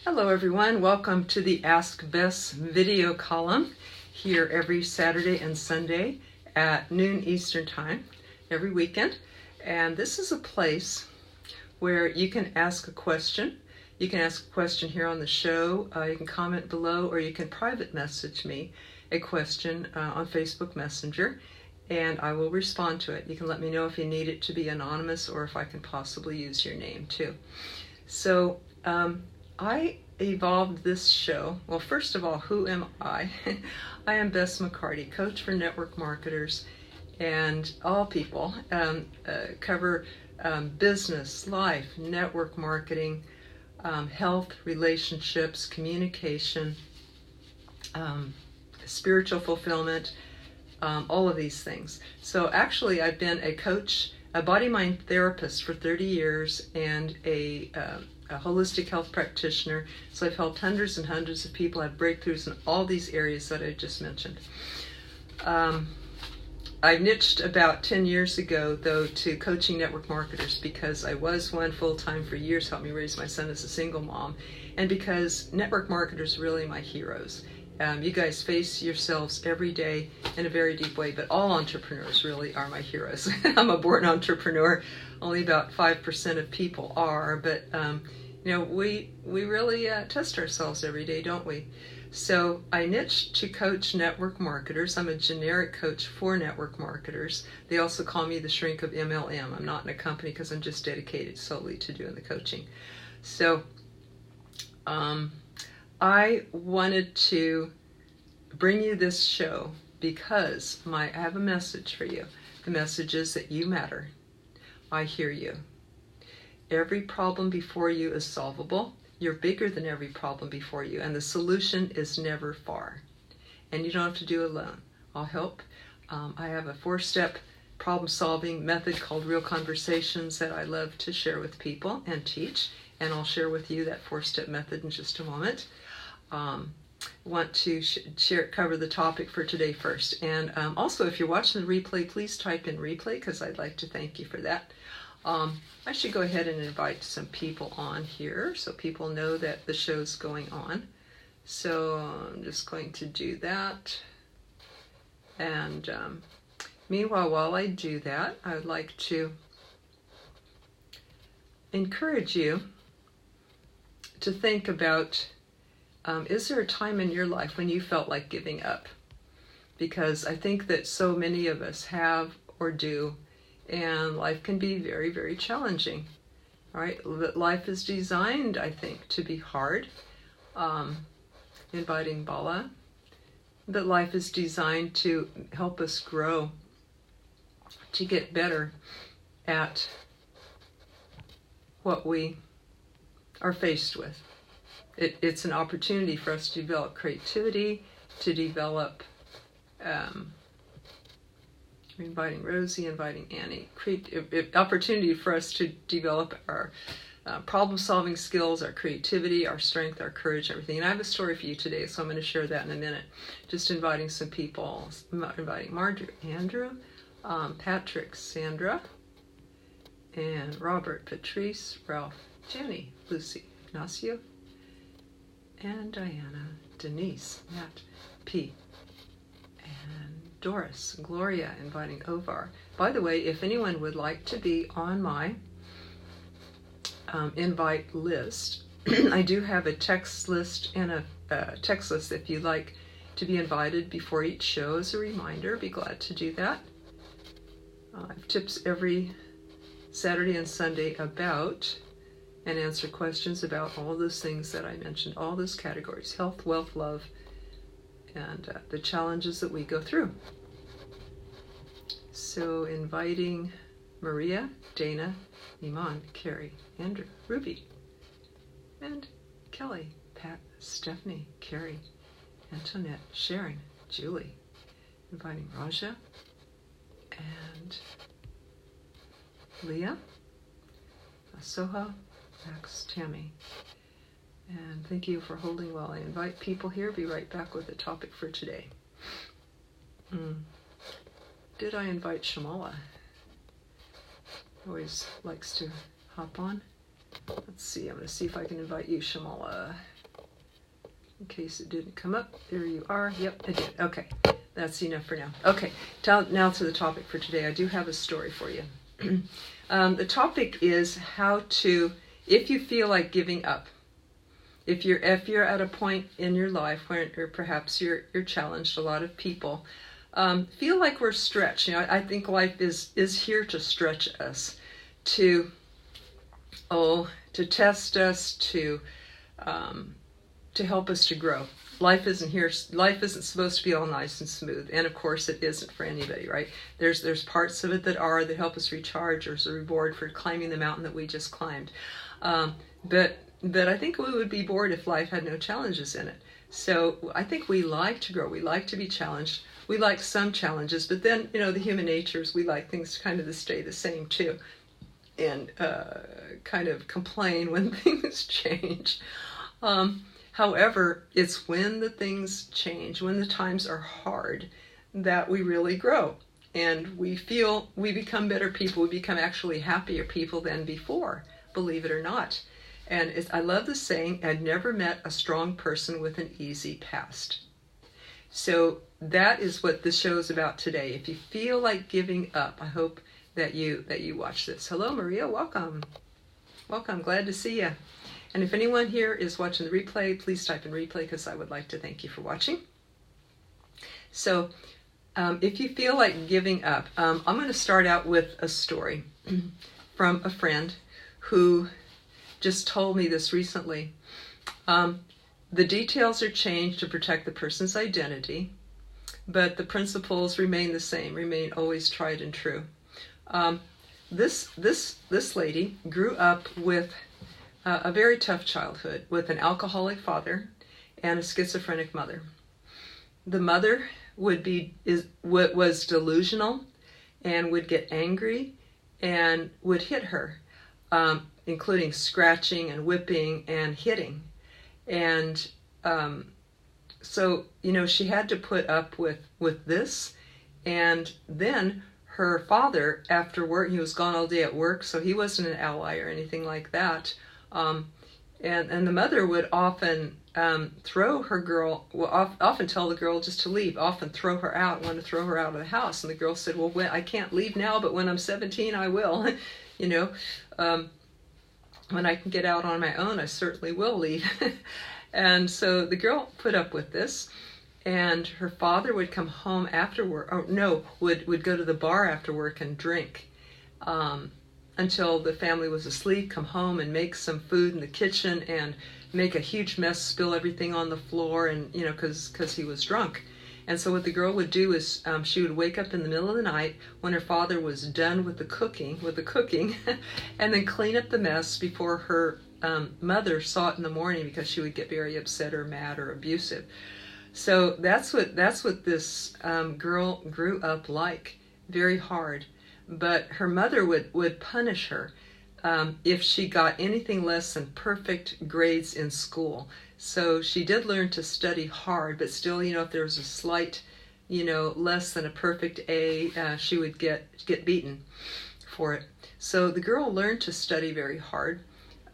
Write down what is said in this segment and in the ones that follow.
Hello everyone, welcome to the Ask Bess video column here every Saturday and Sunday at noon Eastern Time every weekend. And this is a place where you can ask a question. You can ask a question here on the show, you can comment below, or you can private message me a question on Facebook Messenger and I will respond to it. You can let me know if you need it to be anonymous or if I can possibly use your name too. So I evolved this show. Well, first of all, who am I? I am Bess McCarty, coach for network marketers and all people. Cover business, life, network marketing, health, relationships, communication, spiritual fulfillment, all of these things. So actually, I've been a coach, a body-mind therapist for 30 years and a holistic health practitioner. So I've helped hundreds and hundreds of people have breakthroughs in all these areas that I just mentioned. I niched about 10 years ago, though, to coaching network marketers because I was one full-time for years, helped me raise my son as a single mom, and because network marketers are really my heroes. You guys face yourselves every day in a very deep way, but all entrepreneurs really are my heroes. I'm a born entrepreneur. Only about 5% of people are, but you know, we really test ourselves every day, don't we? So I niched to coach network marketers. I'm a generic coach for network marketers. They also call me the shrink of MLM. I'm not in a company because I'm just dedicated solely to doing the coaching. So I wanted to bring you this show because I have a message for you. The message is that you matter. I hear you. Every problem before you is solvable. You're bigger than every problem before you, and the solution is never far. And you don't have to do it alone. I'll help. I have a 4-step problem-solving method called Real Conversations that I love to share with people and teach, and I'll share with you that 4-step method in just a moment. Want to cover the topic for today first. And also, if you're watching the replay, please type in replay because I'd like to thank you for that. I should go ahead and invite some people on here so people know that the show's going on. So I'm just going to do that. And meanwhile, while I do that, I would like to encourage you to think about, is there a time in your life when you felt like giving up? Because I think that so many of us have or do, and life can be very, very challenging. All right, life is designed, I think, to be hard, inviting Bala, but life is designed to help us grow, to get better at what we are faced with. It's an opportunity for us to develop creativity, to develop inviting Rosie, inviting Annie, opportunity for us to develop our problem-solving skills, our creativity, our strength, our courage, everything. And I have a story for you today, so I'm going to share that in a minute. Just inviting some people, inviting Marjorie, Andrew, Patrick, Sandra, and Robert, Patrice, Ralph, Jenny, Lucy, Ignacio, and Diana, Denise, Matt, P, and Doris, Gloria, inviting Ovar. By the way, if anyone would like to be on my invite list, I do have a text list and a text list if you'd like to be invited before each show as a reminder. Be glad to do that. I have tips every Saturday and Sunday about and answer questions about all those things that I mentioned, all those categories: health, wealth, love, and the challenges that we go through. So inviting Maria, Dana, Iman, Carrie, Andrew, Ruby, and Kelly, Pat, Stephanie, Carrie, Antoinette, Sharon, Julie, inviting Raja, and Leah, Soha, Max, Tammy. And thank you for holding while I invite people here. Be right back with the topic for today. Did I invite Shamala? Always likes to hop on. Let's see, I'm going to see if I can invite you, Shamala. in case it didn't come up. There you are. Yep, it did. Okay, that's enough for now. Okay, now to the topic for today. I do have a story for you. The topic is how to, if you feel like giving up, if you're at a point in your life where or perhaps you're challenged, a lot of people feel like we're stretched. I think life is here to stretch us, to test us, to help us to grow. Life isn't supposed to be all nice and smooth, and of course it isn't for anybody, right? There's parts of it that help us recharge. There's a reward for climbing the mountain that we just climbed, but I think we would be bored if life had no challenges in it. So I think we like to grow. We like to be challenged. We like some challenges, but then the human nature is we like things kind of to stay the same too, and kind of complain when things change. However, it's when the things change, when the times are hard, that we really grow. And we become better people. We become actually happier people than before, believe it or not. And I love the saying, I've never met a strong person with an easy past. So that is what the show is about today. If you feel like giving up, I hope that you watch this. Hello, Maria. Welcome. Welcome. Glad to see you. And if anyone here is watching the replay, please type in replay because I would like to thank you for watching. So if you feel like giving up, I'm going to start out with a story from a friend who just told me this recently. The details are changed to protect the person's identity, but the principles remain the same, remain always tried and true. This lady grew up with a very tough childhood with an alcoholic father and a schizophrenic mother. The mother was delusional and would get angry and would hit her, including scratching and whipping and hitting. And so she had to put up with this. And then her father, after work, he was gone all day at work, so he wasn't an ally or anything like that. And the mother would often throw her girl, often tell the girl just to leave, often throw her out, want to throw her out of the house. And the girl said, well, I can't leave now, but when I'm 17, I will. When I can get out on my own, I certainly will leave. And so the girl put up with this, and her father would come home after work, would go to the bar after work and drink. Until the family was asleep, come home and make some food in the kitchen and make a huge mess, spill everything on the floor, and because he was drunk. And so what the girl would do is she would wake up in the middle of the night when her father was done with the cooking, and then clean up the mess before her mother saw it in the morning, because she would get very upset or mad or abusive. So that's what this girl grew up like, very hard. But her mother would punish her if she got anything less than perfect grades in school. So she did learn to study hard, but still, if there was a slight, less than a perfect A, she would get beaten for it. So the girl learned to study very hard.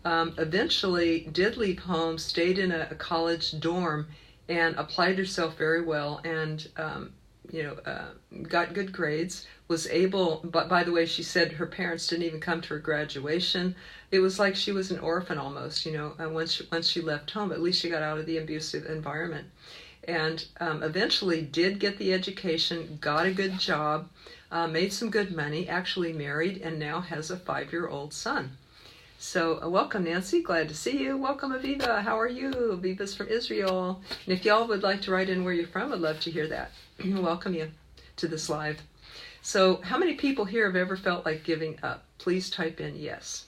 Eventually did leave home, stayed in a college dorm, and applied herself very well, and got good grades, was able, but by the way, she said her parents didn't even come to her graduation. It was like she was an orphan almost, and once she left home, at least she got out of the abusive environment. And eventually did get the education, got a good job, made some good money, actually married, and now has a 5-year-old son. So welcome, Nancy. Glad to see you. Welcome, Aviva. How are you? Aviva's from Israel. And if y'all would like to write in where you're from, I'd love to hear that. Welcome you to this live. So how many people here have ever felt like giving up? Please type in yes.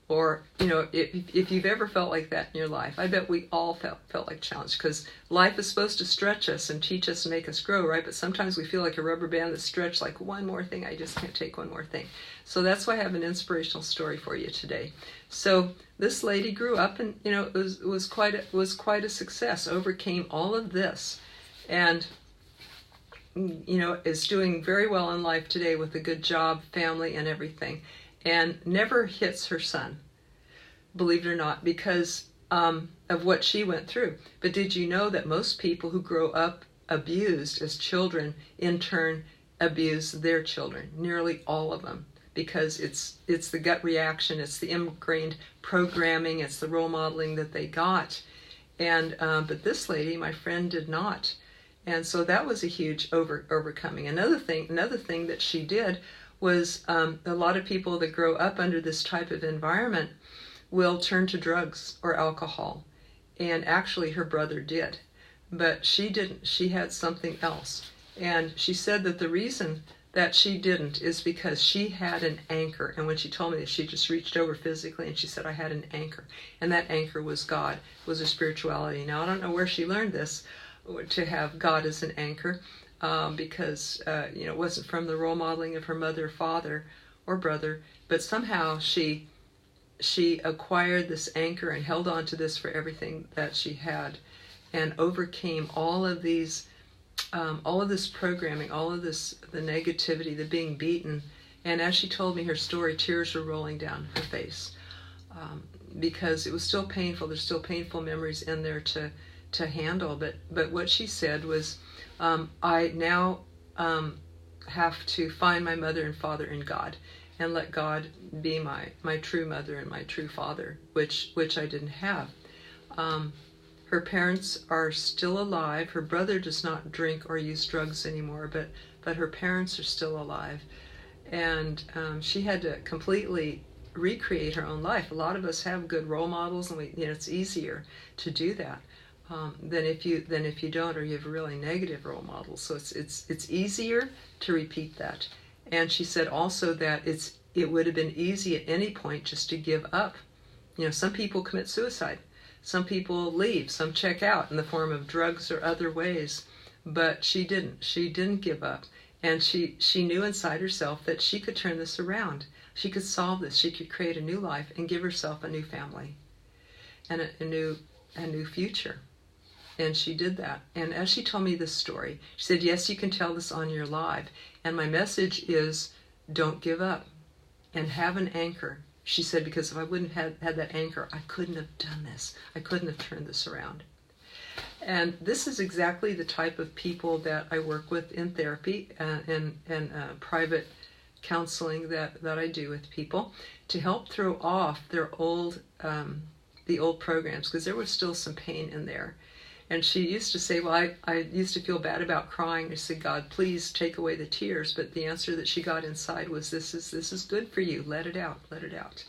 Or, if you've ever felt like that in your life, I bet we all felt like challenged, because life is supposed to stretch us and teach us and make us grow, right? But sometimes we feel like a rubber band that's stretched, like one more thing, I just can't take one more thing. So that's why I have an inspirational story for you today. So this lady grew up, and it was quite a success, overcame all of this, and is doing very well in life today with a good job, family, and everything. And never hits her son, believe it or not, because of what she went through. But did you know that most people who grow up abused as children in turn abuse their children? Nearly all of them, because it's the gut reaction, it's the ingrained programming, it's the role modeling that they got. And but this lady, my friend, did not. And so that was a huge overcoming. Another thing that she did was a lot of people that grow up under this type of environment will turn to drugs or alcohol. And actually her brother did, but she didn't. She had something else. And she said that the reason that she didn't is because she had an anchor. And when she told me that, she just reached over physically and she said, I had an anchor. And that anchor was God, was her spirituality. Now, I don't know where she learned this, to have God as an anchor, because it wasn't from the role modeling of her mother, father, or brother, but somehow she acquired this anchor and held on to this for everything that she had, and overcame all of this programming, all of this, the negativity, the being beaten. And as she told me her story, tears were rolling down her face, because it was still painful. There's still painful memories in there to handle. But what she said was, I now have to find my mother and father in God, and let God be my true mother and my true father, which I didn't have. Her parents are still alive. Her brother does not drink or use drugs anymore, but her parents are still alive. And she had to completely recreate her own life. A lot of us have good role models, and it's easier to do that than if you don't, or you have really negative role models. So it's easier to repeat that. And she said also that it would have been easy at any point just to give up. Some people commit suicide. Some people leave, some check out in the form of drugs or other ways, but she didn't. She didn't give up. And she knew inside herself that she could turn this around. She could solve this. She could create a new life and give herself a new family and a new future. And she did that. And as she told me this story, she said, yes, you can tell this on your live. And my message is, don't give up and have an anchor. She said, because if I wouldn't have had that anchor, I couldn't have done this. I couldn't have turned this around. And this is exactly the type of people that I work with in therapy and private counseling that I do with people, to help throw off their the old programs, because there was still some pain in there. And she used to say, well, I used to feel bad about crying. I said, God, please take away the tears. But the answer that she got inside was, this is good for you. Let it out. Let it out.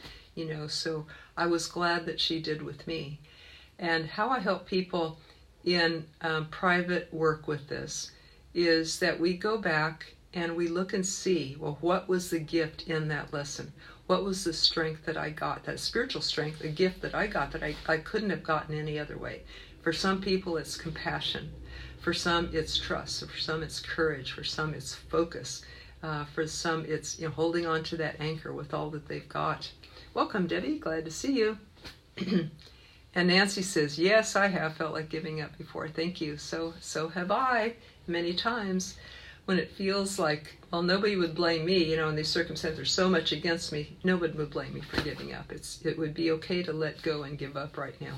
So I was glad that she did with me. And how I help people in private work with this is that we go back and we look and see, well, what was the gift in that lesson? What was the strength that I got, that spiritual strength, a gift that I got that I couldn't have gotten any other way? For some people, it's compassion. For some, it's trust. For some, it's courage. For some, it's focus. For some, it's holding on to that anchor with all that they've got. Welcome, Debbie. Glad to see you. And Nancy says, yes, I have felt like giving up before. Thank you. So have I, many times, when it feels like, well, nobody would blame me, in these circumstances, there's so much against me, nobody would blame me for giving up. It would be okay to let go and give up right now.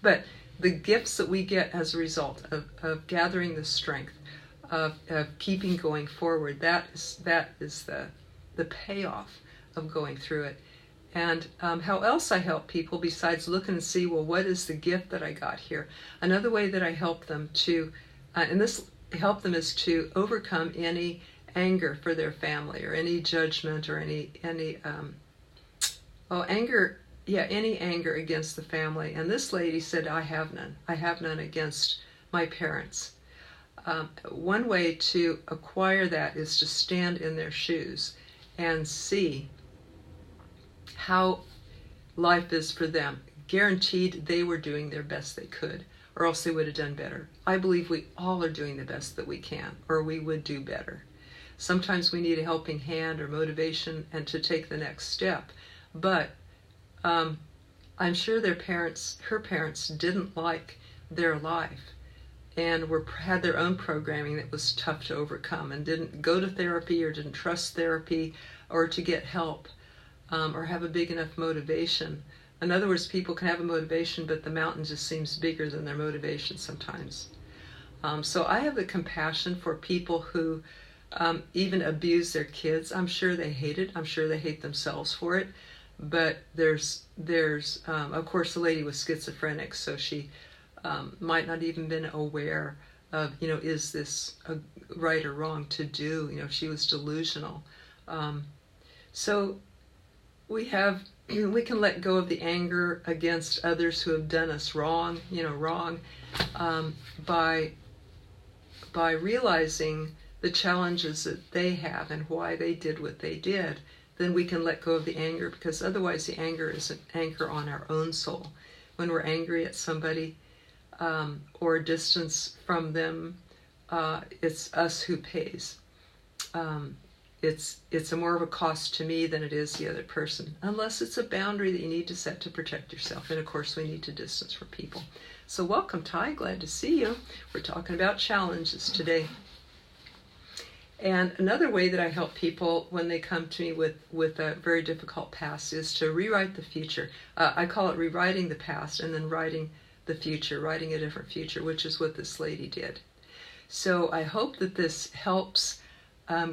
But the gifts that we get as a result of gathering the strength, of keeping going forward, that is the payoff of going through it. And how else I help people besides look and see, well, what is the gift that I got here? Another way that I help them to, help them is to overcome any anger for their family, or any judgment, or any anger. Yeah, any anger against the family. And this lady said, I have none. I have none against my parents. One way to acquire that is to stand in their shoes and see how life is for them. Guaranteed they were doing their best they could, or else they would have done better. I believe we all are doing the best that we can, or we would do better. Sometimes we need a helping hand or motivation and to take the next step. But I'm sure her parents didn't like their life, and had their own programming that was tough to overcome, and didn't go to therapy, or didn't trust therapy, or to get help, or have a big enough motivation. In other words, people can have a motivation, but the mountain just seems bigger than their motivation sometimes. So I have the compassion for people who even abuse their kids. I'm sure they hate it. I'm sure they hate themselves for it. But there's of course, the lady was schizophrenic, so she might not even been aware of, is this right or wrong to do? She was delusional. So we can let go of the anger against others who have done us wrong, by realizing the challenges that they have and why they did what they did. Then we can let go of the anger, because otherwise the anger is an anchor on our own soul. When we're angry at somebody or distance from them, it's us who pays. It's a more of a cost to me than it is the other person, unless it's a boundary that you need to set to protect yourself. And of course, we need to distance from people. So welcome, Ty. Glad to see you. We're talking about challenges today. And another way that I help people when they come to me with a very difficult past is to rewrite the future. I call it rewriting the past and then writing the future, writing a different future, which is what this lady did. So I hope that this helps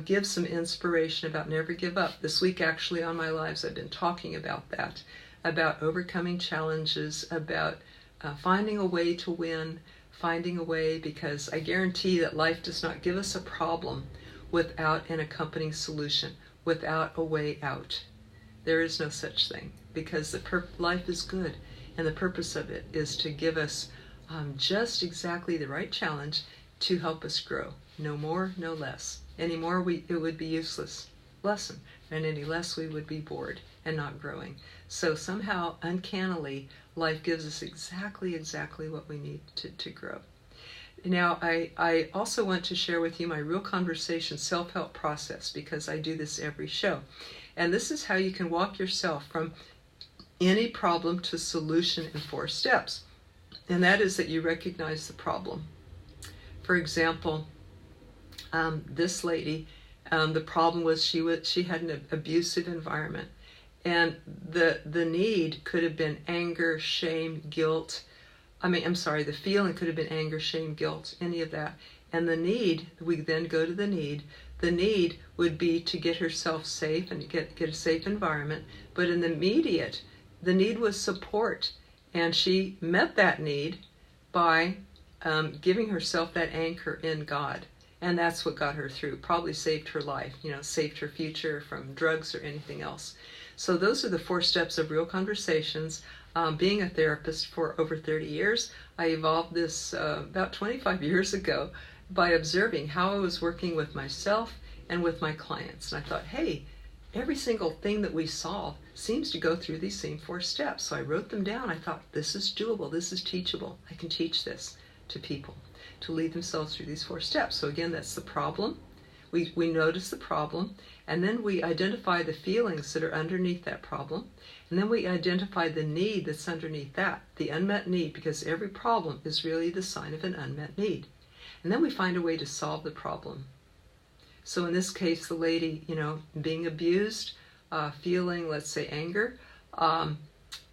give some inspiration about never give up. This week, actually, on my lives, I've been talking about that, about overcoming challenges, about finding a way to win, finding a way, because I guarantee that life does not give us a problem without an accompanying solution, without a way out. There is no such thing, because life is good, and the purpose of it is to give us just exactly the right challenge to help us grow. No more, no less. Any more, it would be useless lesson, and any less, we would be bored and not growing. So somehow, uncannily, life gives us exactly what we need to grow. Now, I also want to share with you my Real Conversation Self-Help Process, because I do this every show. And this is how you can walk yourself from any problem to solution in 4 steps. And that is that you recognize the problem. For example, this lady, the problem was she had an abusive environment. And the need could have been anger, shame, guilt. The feeling could have been anger, shame, guilt, any of that. And the need, we then go to the need. The need would be to get herself safe and get a safe environment. But in the immediate, the need was support. And she met that need by giving herself that anchor in God. And that's what got her through, probably saved her life, saved her future from drugs or anything else. So those are the 4 steps of Real Conversations. Being a therapist for over 30 years, I evolved this about 25 years ago by observing how I was working with myself and with my clients. And I thought, hey, every single thing that we solve seems to go through these same 4 steps. So I wrote them down. I thought, this is doable. This is teachable. I can teach this to people to lead themselves through these 4 steps. So again, that's the problem. We notice the problem, and then we identify the feelings that are underneath that problem, and then we identify the need that's underneath that, the unmet need, because every problem is really the sign of an unmet need. And then we find a way to solve the problem. So in this case, the lady, being abused, feeling, let's say, anger, and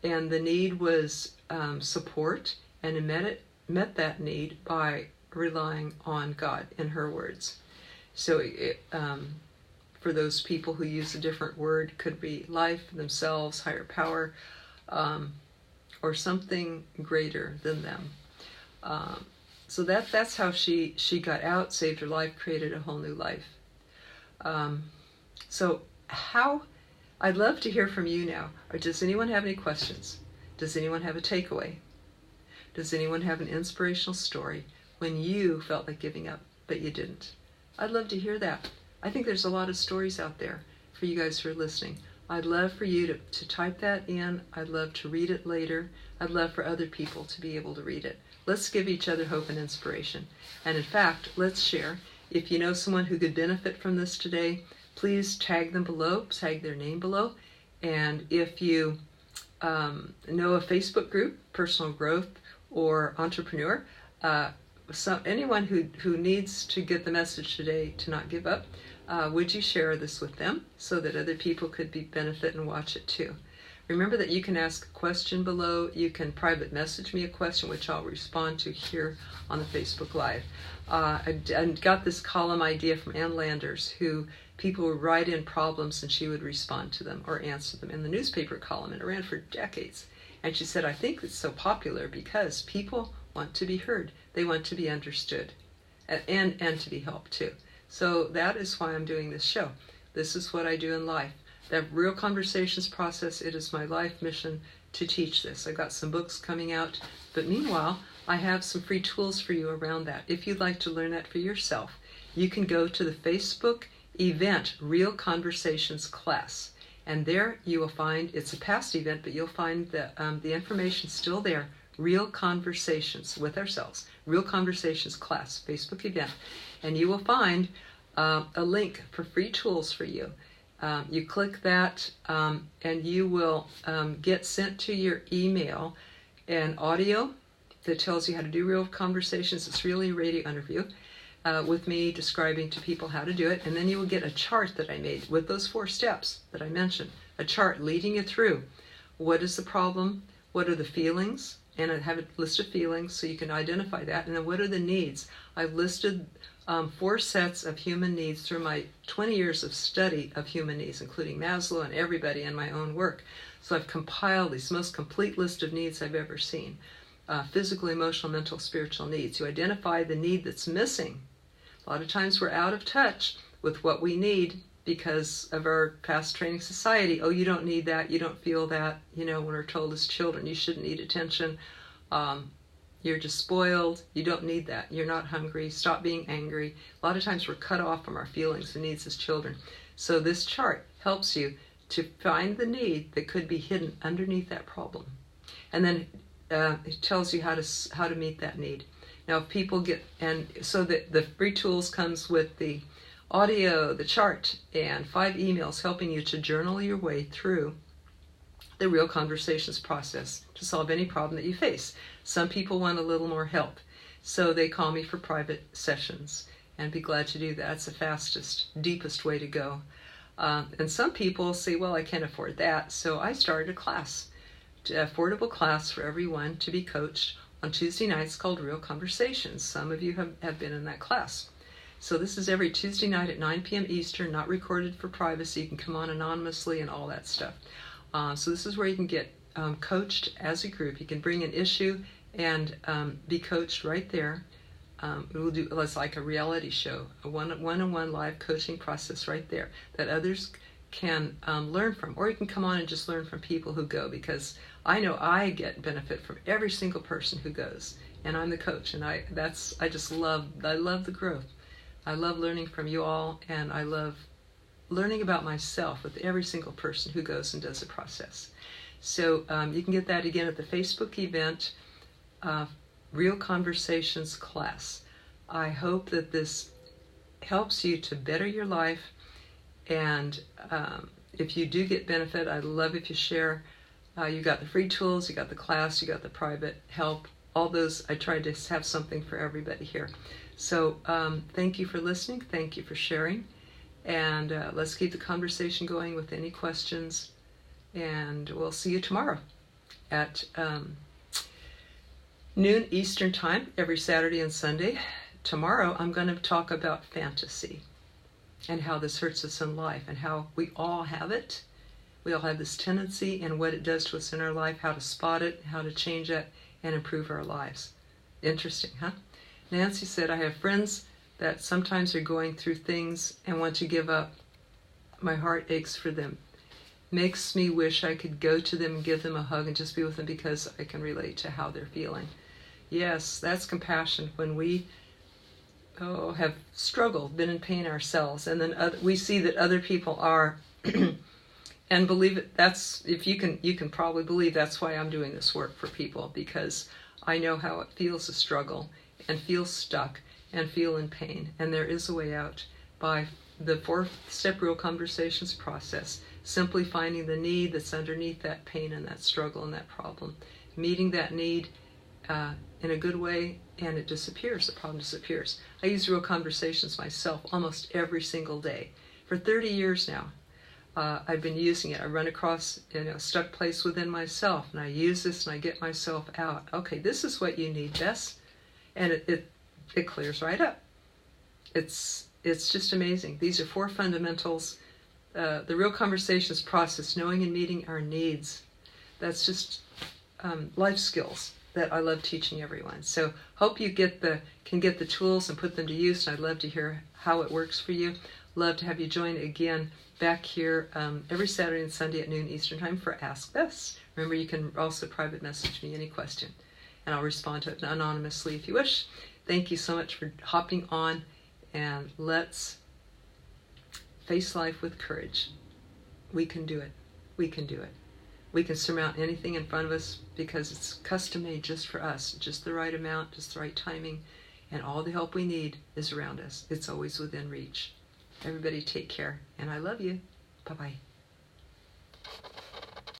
the need was support, and it met that need by relying on God, in her words. So for those people who use a different word, could be life, themselves, higher power, or something greater than them. So that's how she got out, saved her life, created a whole new life. So I'd love to hear from you now. Or does anyone have any questions? Does anyone have a takeaway? Does anyone have an inspirational story when you felt like giving up, but you didn't? I'd love to hear that. I think there's a lot of stories out there for you guys who are listening. I'd love for you to type that in. I'd love to read it later. I'd love for other people to be able to read it. Let's give each other hope and inspiration. And in fact, let's share. If you know someone who could benefit from this today, please tag them below, tag their name below. And if you know a Facebook group, Personal Growth or Entrepreneur, anyone who needs to get the message today to not give up, would you share this with them so that other people could benefit and watch it too? Remember that you can ask a question below. You can private message me a question, which I'll respond to here on the Facebook Live. I got this column idea from Ann Landers, who people would write in problems and she would respond to them or answer them in the newspaper column, and it ran for decades. And she said, I think it's so popular because people want to be heard. They want to be understood and to be helped too. So that is why I'm doing this show. This is what I do in life. The Real Conversations Process, it is my life mission to teach this. I've got some books coming out, but meanwhile, I have some free tools for you around that. If you'd like to learn that for yourself, you can go to the Facebook event, Real Conversations Class. And there you will find, it's a past event, but you'll find the information still there, Real Conversations with ourselves, Real Conversations Class, Facebook event. And you will find a link for free tools for you. You click that and you will get sent to your email an audio that tells you how to do real conversations. It's really a radio interview with me describing to people how to do it. And then you will get a chart that I made with those 4 steps that I mentioned. A chart leading you through what is the problem, what are the feelings, and I have a list of feelings so you can identify that. And then what are the needs? I've listed 4 sets of human needs through my 20 years of study of human needs, including Maslow and everybody in my own work. So I've compiled this most complete list of needs I've ever seen. Physical, emotional, mental, spiritual needs. You identify the need that's missing. A lot of times we're out of touch with what we need because of our past training society. Oh, you don't need that. You don't feel that. You know, when we're told as children, you shouldn't need attention. You're just spoiled. You don't need that. You're not hungry. Stop being angry. A lot of times we're cut off from our feelings and needs as children. So this chart helps you to find the need that could be hidden underneath that problem. And then it tells you how to meet that need. Now, if people get, and so the free tools comes with the audio, the chart, and 5 emails helping you to journal your way through the Real Conversations process to solve any problem that you face. Some people want a little more help, so they call me for private sessions, and be glad to do that. It's the fastest, deepest way to go. And some people say, well, I can't afford that, so I started a class, an affordable class for everyone to be coached on Tuesday nights called Real Conversations. Some of you have been in that class. So this is every Tuesday night at 9 p.m. Eastern, not recorded for privacy. You can come on anonymously and all that stuff. So this is where you can get coached as a group. You can bring an issue and be coached right there. We'll do, it's like a reality show, a one-on-one live coaching process right there that others can learn from. Or you can come on and just learn from people who go, because I know I get benefit from every single person who goes. And I'm the coach, and I love the growth. I love learning from you all, and I love learning about myself with every single person who goes and does the process. So you can get that again at the Facebook event, Real Conversations Class. I hope that this helps you to better your life, and if you do get benefit, I'd love if you share. You got the free tools, you got the class, you got the private help, all those. I tried to have something for everybody here. So thank you for listening, thank you for sharing, and let's keep the conversation going with any questions, and we'll see you tomorrow at noon Eastern Time, every Saturday and Sunday. Tomorrow I'm going to talk about fantasy and how this hurts us in life, and how we all have it. We all have this tendency, and what it does to us in our life, how to spot it, how to change it, and improve our lives. Interesting, huh? Nancy said, I have friends that sometimes are going through things and want to give up. My heart aches for them. Makes me wish I could go to them and give them a hug and just be with them, because I can relate to how they're feeling. Yes, that's compassion. When we have struggled, been in pain ourselves, and then we see that other people are, and believe it. That's, if you can probably believe that's why I'm doing this work for people, because I know how it feels to struggle and feel stuck and feel in pain, and there is a way out by the 4-step Real Conversations process. Simply finding the need that's underneath that pain and that struggle and that problem, meeting that need in a good way, and it disappears. The problem disappears. I use Real Conversations myself almost every single day for 30 years now. I've been using it. I run across a stuck place within myself, and I use this and I get myself out. Okay, this is what you need, Bess, and it clears right up. It's just amazing. These are 4 fundamentals. The real conversations process, knowing and meeting our needs. That's just life skills that I love teaching everyone. So hope you can get the tools and put them to use. And I'd love to hear how it works for you. Love to have you join again back here every Saturday and Sunday at noon Eastern Time for Ask Bess. Remember, you can also private message me any question, and I'll respond to it anonymously if you wish. Thank you so much for hopping on, and let's face life with courage. We can do it. We can do it. We can surmount anything in front of us because it's custom made just for us, just the right amount, just the right timing, and all the help we need is around us. It's always within reach. Everybody take care, and I love you. Bye-bye.